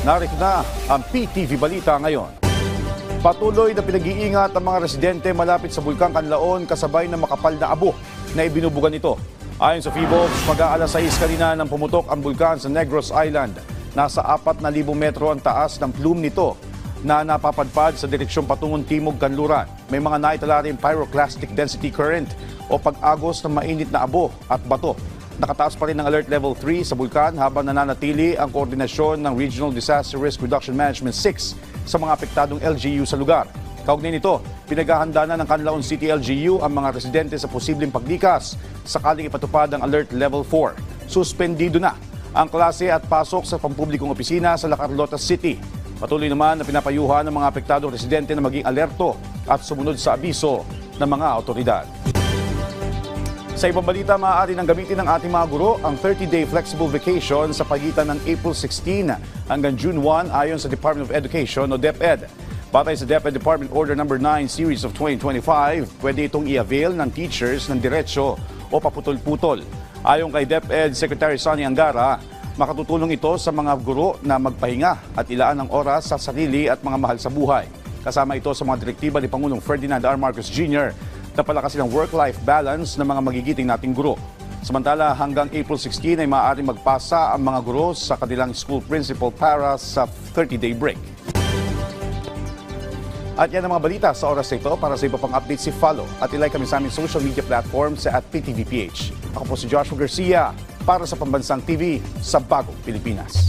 Narito na ang PTV Balita ngayon. Patuloy na pinag-iingat ang mga residente malapit sa Bulkang Kanlaon kasabay ng makapal na abo na ibinubugan ito. Ayon sa PHIVOLCS, mag-aalas 6 kanina nang pumutok ang bulkan sa Negros Island. Nasa 4,000 metro ang taas ng plume nito na napapadpad sa direksyong patungong Timog Kanluran. May mga naitala rin pyroclastic density current o pag-agos ng mainit na abo at bato. Nakataas pa rin ng Alert Level 3 sa bulkan habang nananatili ang koordinasyon ng Regional Disaster Risk Reduction Management 6 sa mga apektadong LGU sa lugar. Kaugnay nito, pinaghahanda na ng Canlaon City LGU ang mga residente sa posibleng paglikas sakaling ipatupad ang Alert Level 4. Suspendido na ang klase at pasok sa pampublikong opisina sa La Carlota City. Patuloy naman na pinapayuhan ng mga apektadong residente na maging alerto at sumunod sa abiso ng mga otoridad. Sa ibang balita, maaari nang gamitin ng ating mga guro ang 30-day flexible vacation sa pagitan ng April 16 hanggang June 1 ayon sa Department of Education o DepEd. Batay sa DepEd Department Order No. 9 Series of 2025, pwede itong i-avail ng teachers ng diretsyo o paputol-putol. Ayon kay DepEd Secretary Sonny Angara, makatutulong ito sa mga guro na magpahinga at ilaan ng oras sa sarili at mga mahal sa buhay. Kasama ito sa mga direktiba ni Pangulong Ferdinand R. Marcos Jr. na palakasin ang work-life balance ng mga magigiting nating guro. Samantala, hanggang April 16 ay maaaring magpasa ang mga guro sa kanilang school principal para sa 30-day break. At yan ang mga balita sa oras na ito. Para sa iba pang updates, follow at ilike kami sa aming social media platforms sa @PTVPH. Ako po si Joshua Garcia para sa Pambansang TV sa Bagong Pilipinas.